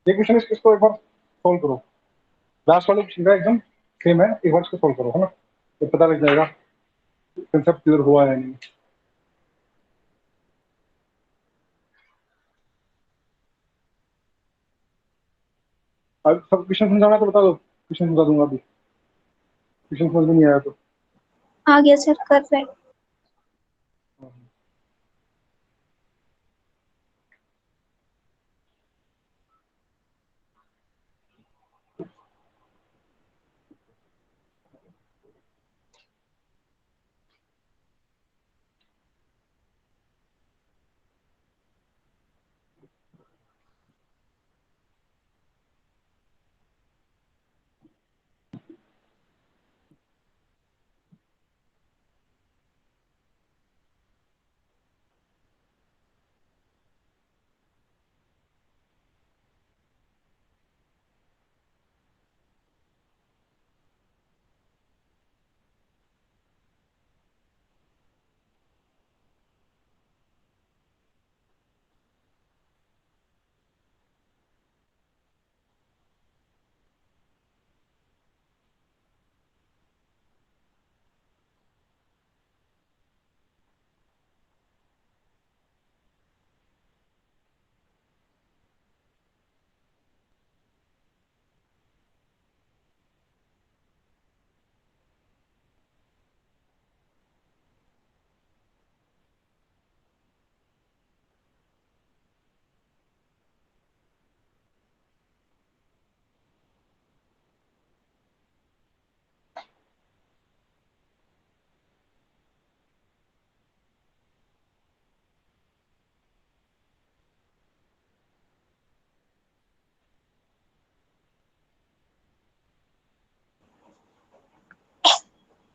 ये क्वेश्चन इसको एक बार सोल्व करो, लास्ट वाले क्वेश्चन का एकदम सेम है, एक बार इसको सोल्व करो, है ना, तो पता लग जाएगा कंसेप्ट क्लियर हुआ है नहीं। अब सब क्वेश्चन समझाना तो बता दो, क्वेश्चन समझा दूंगा अभी, क्वेश्चन समझ में नहीं आया तो। आ गया सर, कर रहे।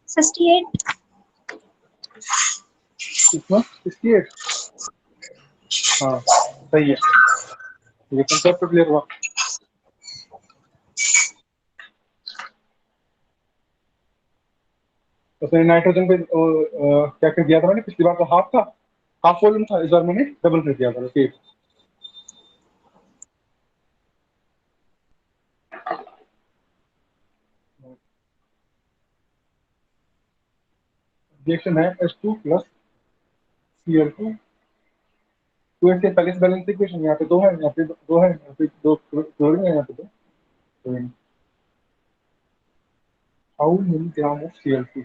Sixty eight. कितना 68? हाँ सही है, ये कंसेप्ट क्लियर हुआ। उसने नाइट्रोजन पे क्या कर दिया था मैंने पिछली बार, तो हाफ था, हाफ वॉल्यूम था, इस बार मैंने डबल कर दिया था। ओके, रिएक्शन है H2 प्लस Cl2। टू ऐसे पहले से बैलेंस इक्वेशन, यहाँ पे दो है, यहाँ पे दो है, यहाँ पे दो क्लोरीन है, यहाँ पे दो। How many gram of Cl2?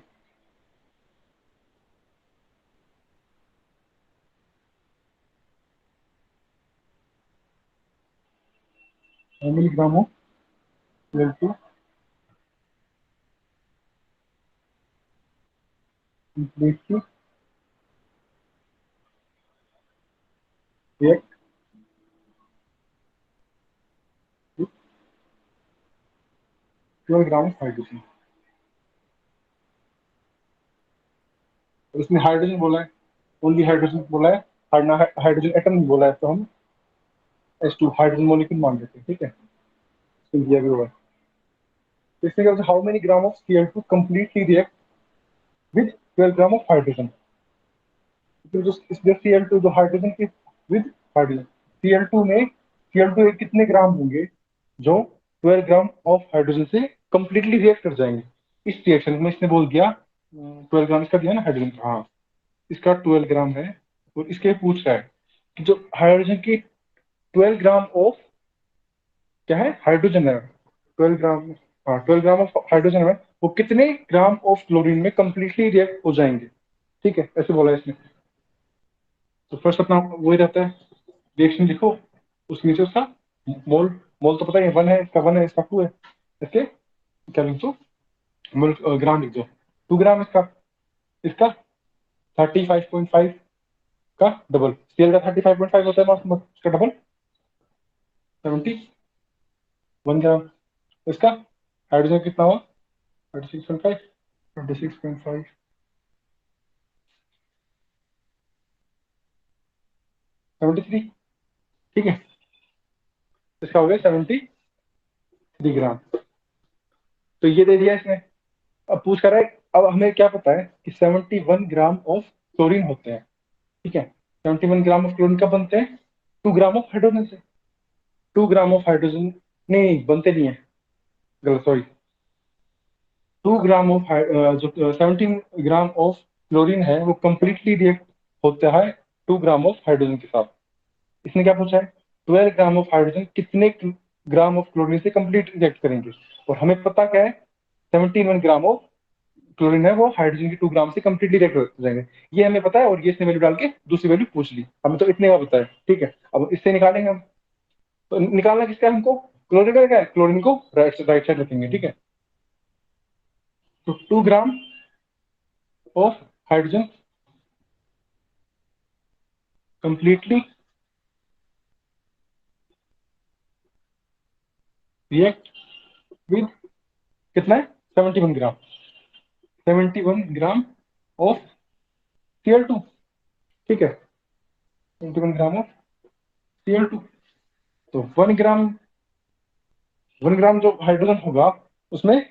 How many gram of Cl2 completely react with 12 gram of hydrogen. और इसमें हाइड्रोजन बोला है, ओनली हाइड्रोजन बोला है, हाइड्रोजन एटम नहीं बोला है, तो हम H2 हाइड्रोजन मॉलिक्यूल मान लेते हैं, ठीक है, इसमें दिया भी हुआ है। तो इसमें क्या होता है, how many gram of Cl2 completely react with 12 gram of hydrogen. तो जो इसमें Cl2 जो हाइड्रोजन की विद हाइड्रोजन, Cl2 में Cl2 के कितने ग्राम होंगे जो 12 ग्राम ऑफ हाइड्रोजन से कंप्लीटली रिएक्ट कर जाएंगे। इस रिएक्शन में इसने बोल दिया 12 ग्राम इसका दिया ना हाइड्रोजन का, हाँ इसका 12 ग्राम है, और इसके पूछ रहा है कि जो हाइड्रोजन की 12 ग्राम ऑफ क्या है हाइड्रोजन है, 12 ग्राम, हाँ 12 ग्राम ऑफ हाइड्रोजन है, वो कितने ग्राम ऑफ क्लोरीन में कंप्लीटली रिएक्ट हो जाएंगे। ठीक है, ऐसे बोला है इसने। तो फर्स्ट अपना वही रहता है, रिएक्शन लिखो, उसके नीचे उसका मोल, मोल तो पता है 1 है, इसका 1 है, इसका 2 है, इसके क्या लिख दो, मोल ग्राम लिख दो। 2 ग्राम इसका, इसका 35.5 का डबल, सीएल का 35.5 होता है मास नंबर, इसका डबल 71 ग्राम। इसका हाइड्रोजन कितना हुआ 36.5, 26.5, 73। ठीक है, इसका हो गया 73 ग्राम। तो ये दे दिया इसने। अब पूछ कर रहा है, अब हमें क्या पता है कि 71 ग्राम ऑफ क्लोरीन होते हैं। ठीक है, 71 ग्राम ऑफ क्लोरीन कब बनते हैं, 2 ग्राम ऑफ हाइड्रोजन से। 2 ग्राम ऑफ हाइड्रोजन, नहीं बनते नहीं है, गलत, सॉरी। 2 ग्राम ऑफ जो 17 ग्राम ऑफ क्लोरीन है वो कंप्लीटली रिएक्ट होता है 2 ग्राम ऑफ हाइड्रोजन के साथ। इसने क्या पूछा है, 12 ग्राम ऑफ हाइड्रोजन कितने ग्राम ऑफ क्लोरीन से कंप्लीट रिएक्ट करेंगे, और हमें पता क्या है 71 ग्राम ऑफ क्लोरीन है वो हाइड्रोजन की 2 ग्राम से कंप्लीटली रिएक्ट हो जाएंगे, ये हमें पता है, और ये इसने वैल्यू डाल के दूसरी वैल्यू पूछ ली, हमें तो इतने का पता है, ठीक है। अब इससे निकालेंगे हम, तो निकालना किसका है हमको, क्लोरीन का क्या है, क्लोरीन को राइट साइड रखेंगे, ठीक है। तो 2 gram of hydrogen completely react with, कितना है 71 ग्राम, 71 ग्राम ऑफ Cl2, ठीक है, 71 ग्राम ऑफ Cl2। तो 1 ग्राम जो हाइड्रोजन होगा उसमें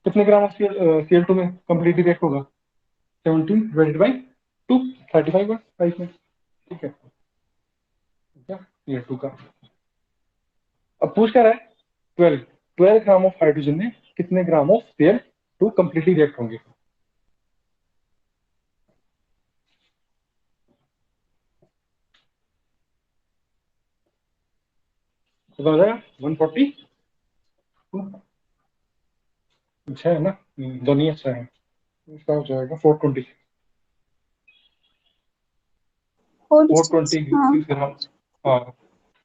कितने ग्राम ऑफ Cl2 में कंप्लीटली रिएक्ट होगा, 17 डिवाइडेड बाई 2, 35 में, ठीक है, ठीक है, Cl2 का। अब पूछ क्या रहा है, 12 ग्राम ऑफ हाइड्रोजन में कितने gram of Cl2 completely react होंगे। तो हो जाएगा 142, अच्छा है ना, दोनों अच्छा है, इसका हो जाएगा 420, फोर डिस्टेंस, हाँ। 426 ग्राम। हाँ,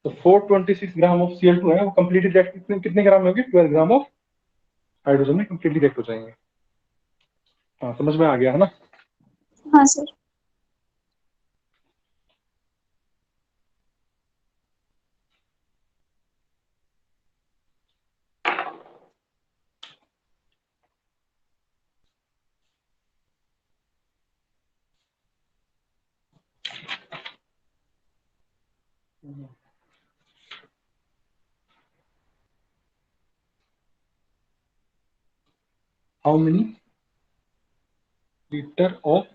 तो 426 ग्राम ऑफ Cl2 है वो कंप्लीटली रिएक्ट कितने ग्राम में होगी, 12 ग्राम ऑफ हाइड्रोजन में कंप्लीटली रिएक्ट हो जाएंगे। हाँ, समझ में आ गया है ना। हाँ sir. How many litre of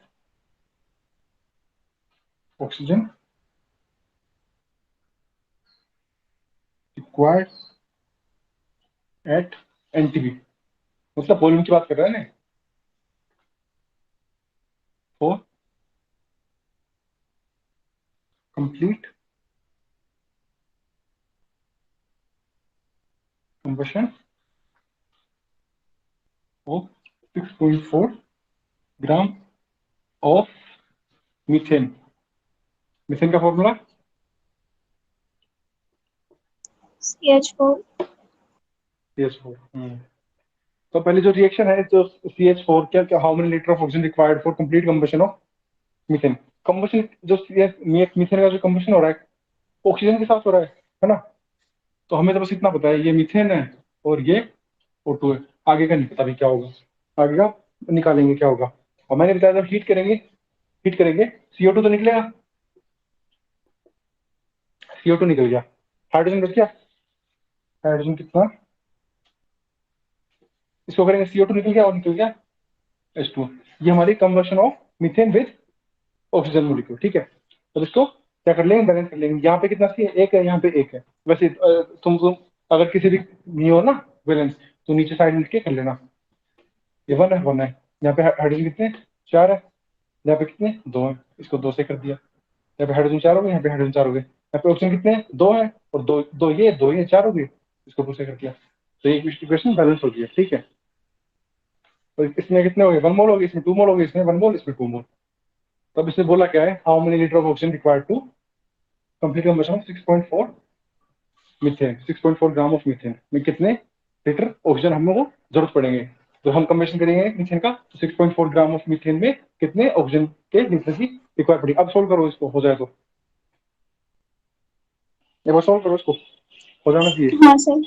oxygen required at NTB, मतलब वॉल्यूम की बात कर रहा है ना, for complete combustion of 6.4 gram of methane. Methane का फॉर्मूला CH4। CH4। तो पहले जो रिएक्शन है जो CH4, क्या क्या how many litre of oxygen required for complete combustion of methane. Combustion जो मीथेन का जो कंबशन हो रहा है ऑक्सीजन के साथ हो रहा है ना, तो हमें तो बस इतना पता है ये मीथेन है और ये O2 है, आगे का नहीं पता भी क्या होगा, आगे का निकालेंगे क्या होगा। और मैंने बताया जब हीट करेंगे CO2 तो निकलेगा, CO2 निकल गया, हाइड्रोजन बच गया, हाइड्रोजन कितना, इसको करेंगे CO2 निकल गया और निकल गया H2। ये हमारी combustion of methane with oxygen molecule, ठीक है। तो इसको क्या कर लेंगे, बैलेंस कर लेंगे, यहाँ पे कितना सी है, एक है, यहाँ पे एक है। वैसे तुम अगर किसी भी नहीं हो ना बैलेंस, तो नीचे साइड लिख के कर लेना, ये 1 है, यहाँ पे हाइड्रोजन कितने 4 है, यहाँ पे कितने 2 है, इसको 2 से कर दिया, यहाँ पे हाइड्रोजन 4 हो गए, यहाँ पे हाइड्रोजन 4 हो गए, यहाँ पे ऑक्सीजन कितने 2 है, और दो दो ये 4 हो गए, इसको 2 से कर दिया, तो ये इक्वेशन बैलेंस हो गया, ठीक है। तो इसमें कितने हो गए, 1 मोल हो गए, इसमें 2 मोल हो गए, इसमें 1 मोल, इसमें 2 मोल। तब इसने बोला क्या है, how many litre of oxygen required to complete combustion of 6.4 methane, 6.4 gram of methane में कितने लीटर ऑक्सीजन हम लोग को जरूरत पड़ेंगे। तो हम कंबेशन करेंगे मीथेन का, तो 6.4 ग्राम ऑफ मीथेन में कितने ऑक्सीजन के लीटर की रिक्वायर पड़ेगी। अब सोल्व करो इसको, हो जाए तो एक बार सोल्व करो इसको, हो जाना चाहिए। हाँ सर।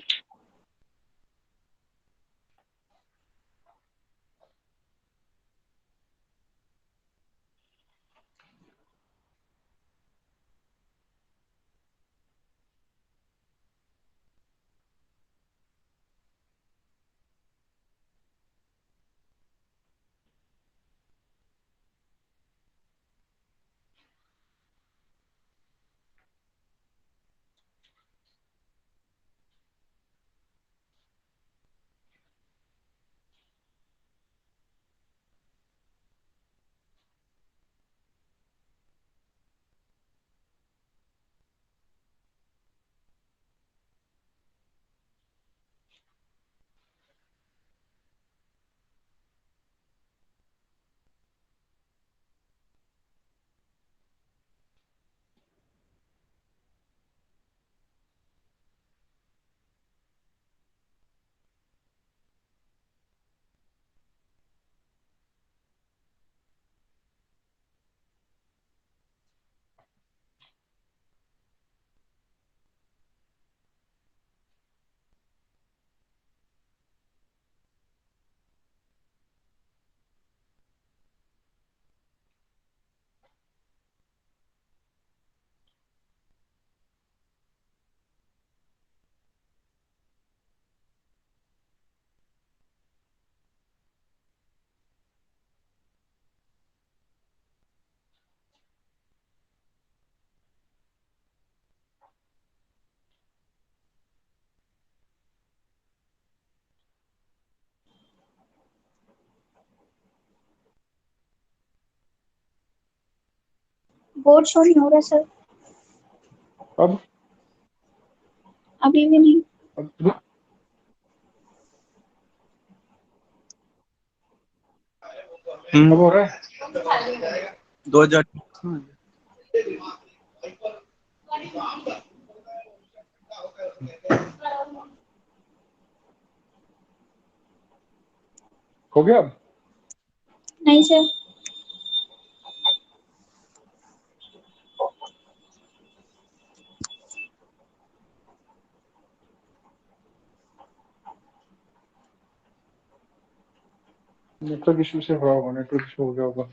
बोर्ड शो नहीं हो रहा सर, अब अभी भी नहीं। अब अब हो रहा है 2000 हो गया अब? नहीं सर। नेटवर्क इशू से हुआ होगा, नेटवर्क इशू हो गया होगा।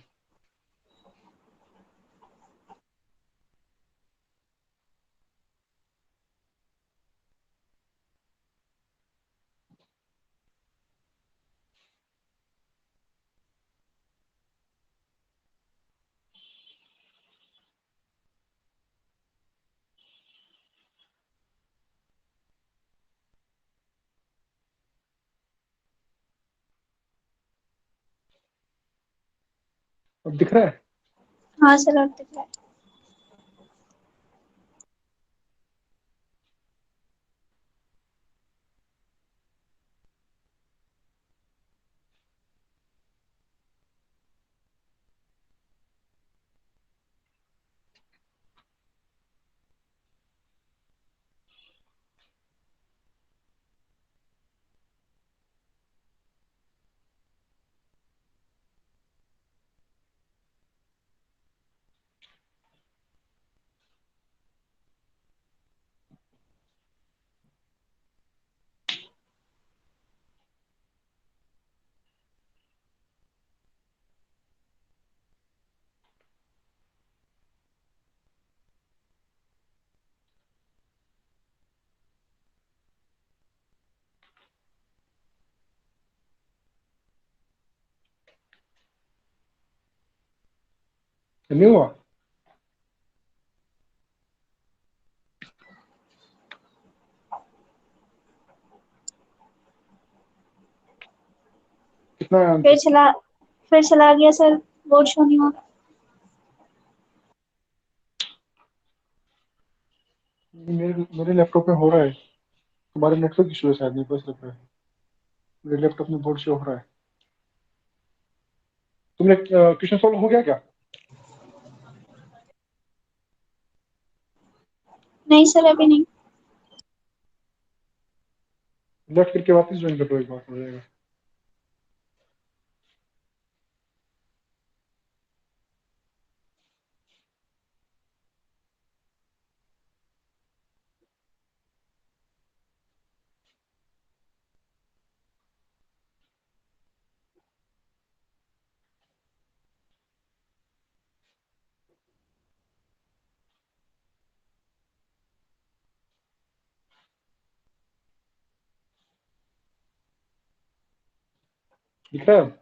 अब दिख रहा है? हाँ सर, अब दिख रहा है। नहीं हुआ? कितना है आंसर? फिर चला गया सर, बोर्ड शो नहीं हुआ। मेरे लैपटॉप में हो रहा है, तुम्हारे नेटवर्क इशू है शायद, नहीं बस लग रहा है। मेरे लैपटॉप में बोर्ड शो हो रहा है। तुमने क्वेश्चन सॉल्व हो गया क्या? नहीं सर, अभी नहीं। लेफ्ट करके वापस ज्वाइन कर लो, एक बार हो जाएगा। दिख रहा है अब?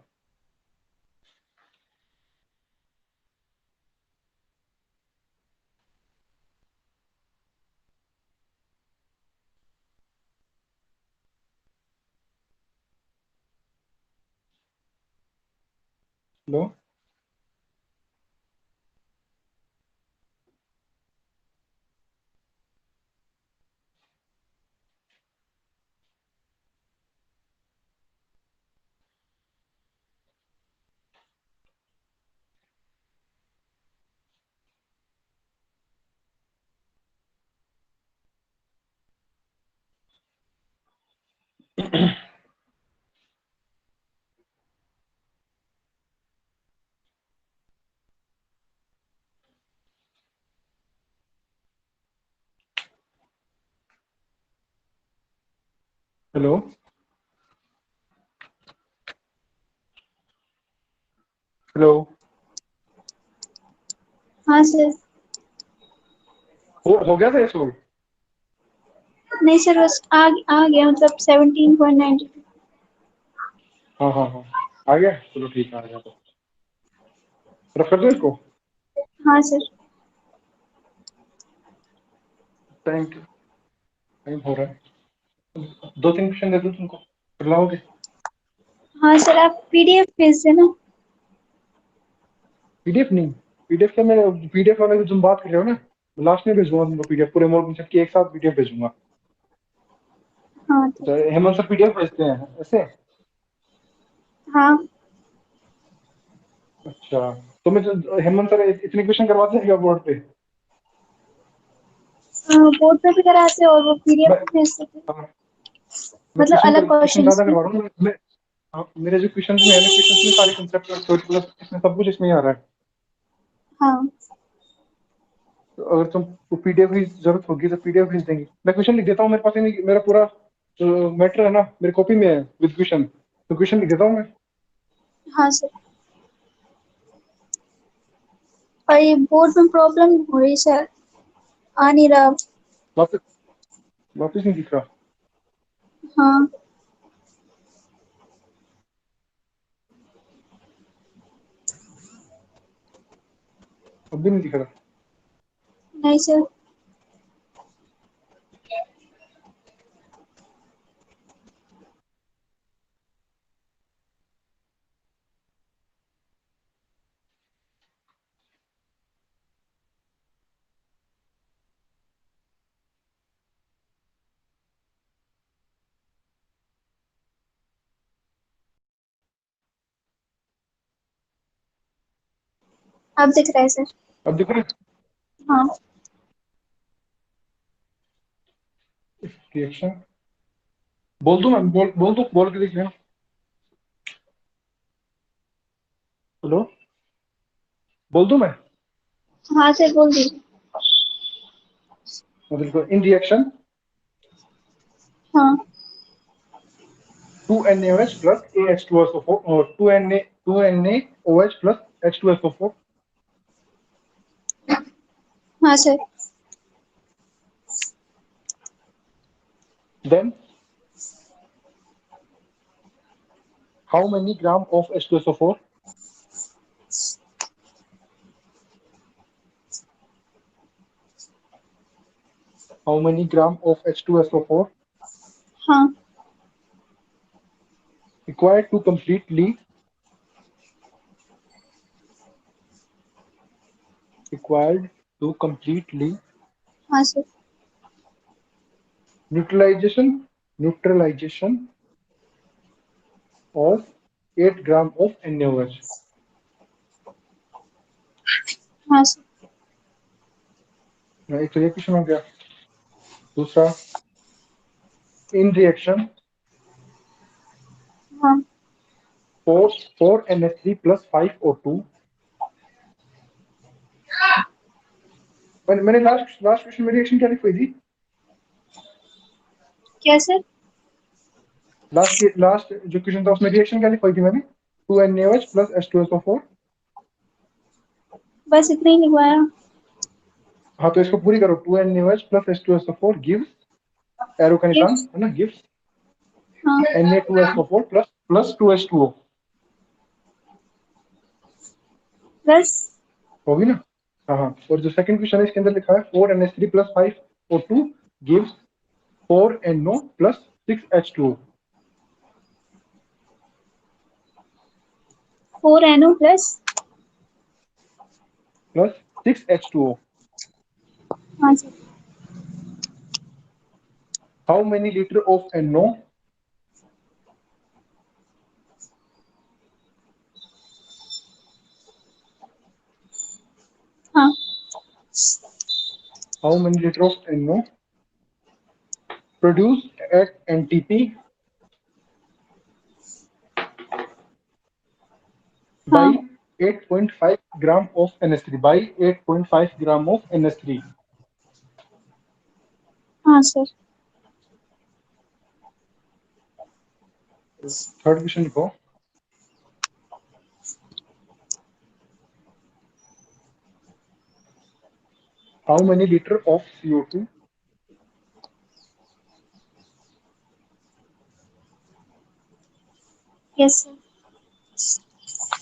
हेलो? हेलो? हेलो? हाँ सर। हो गया था ये सॉल्व? नहीं सर, बस आ गया, मतलब 17.92। हाँ हाँ हाँ, आ गया, चलो ठीक है, आ गया तो रख कर दो इसको। हाँ सर। टाइम टाइम हो रहा है, 2-3 क्वेश्चन दे दो तुमको, कर लाओगे? हाँ सर, आप PDF भेज देना। पीडीएफ नहीं? पीडीएफ का मैं पीडीएफ वाला जो तुम बात कर रहे हो ना, लास्ट में भेजूंगा तुमको पीडीएफ पूरे मॉडल सेट की एक साथ पीडीएफ भेजूंगा। हाँ ठीक। तो हेमंत सर पीडीएफ भेजते हैं ऐसे? हाँ अच्छा, तो मैं हेमंत सर इतने क्वेश्चन करवाते हैं क्या बोर्ड पे? बोर्ड पे भी कराते और वो पीडीएफ मैं भी भेज देते, हाँ, मैं मतलब अलग क्वेश्चन क्वेश्चंस ज्यादा भी। करवा रहा हूँ मैं। हाँ, मेरे जो क्वेश्चन में है ना, क्वेश्चन में सारे कंसेप्ट प्लस इसमें सब कुछ इसमें ही आ रहा है। हाँ तो अगर तुमको पीडीएफ की जरूरत होगी तो पीडीएफ भेज देंगे। मैं क्वेश्चन लिख देता हूँ, मेरे पास नहीं, मेरा पूरा जो मैटर है ना मेरी कॉपी में है विद क्वेश्चन, तो क्वेश्चन लिख देता हूँ मैं। हाँ सर। और ये बोर्ड में प्रॉब्लम हो रही सर, आ नहीं रहा। वापस वापस नहीं दिख रहा। हाँ अब भी नहीं दिख रहा। नहीं सर। अब दिख रहा है सर। अब दिख रहा है? हाँ रिएक्शन बोल दूं मैं, बोल दूं, बोल के देख लेना। हेलो, बोल दूं मैं? हाँ सर बोल दीजिए। मतलब इन रिएक्शन हाँ 2NaOH plus AH2SO4 और 2NaOH plus H2SO4, हाँ sir. then how many gram of H2SO4? How many gram of H2SO4 हाँ required to completely हाँ sir. neutralization of 8 gram of NaOH? हाँ सर। एक तो ये क्वेश्चन हो गया। दूसरा, in reaction हाँ 4NH3 plus 5O2, मैंने लास्ट क्वेश्चन में रिएक्शन क्या लिखी थी? क्या सर? लास्ट जो क्वेश्चन था उसमें रिएक्शन क्या लिखी थी मैंने? 2NaOH plus H2SO4। बस इतना ही लिखवाया। हाँ, तो इसको पूरी करो। 2NaOH plus H2SO4 gives, arrow का निशान है ना, gives हाँ Na2SO4 plus 2H2O, प्लस। होगी ना? हाँ हाँ, और जो सेकंड क्वेश्चन है इसके अंदर लिखा है 4NH3 plus 5O2 gives 4NO plus 6H2O। 4NO plus. plus 6H2O। हाँ sir. How many liter of NO हाँ how many liter of NO produced at NTP हाँ by 8.5 gram of NH3, by 8.5 gram of NH3? हाँ sir. Third question लिखो। How many liter of CO2 yes sir.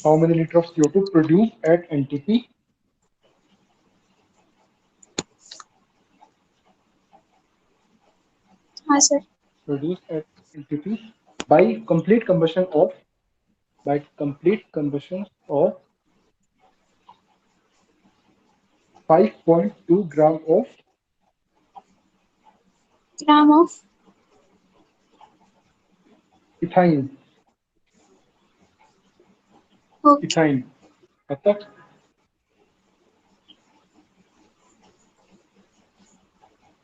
how many liter of CO2 produced at NTP हाँ sir. produced at NTP by complete combustion of 5.2 gram of gram of ethyne okay ethyne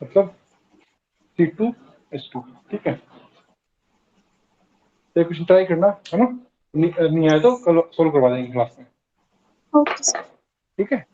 मतलब C2H2 ठीक है। तो कुछ try करना है ना, नहीं आया तो कल सोल्व करवा देंगे क्लास में, ओके सर। ठीक है।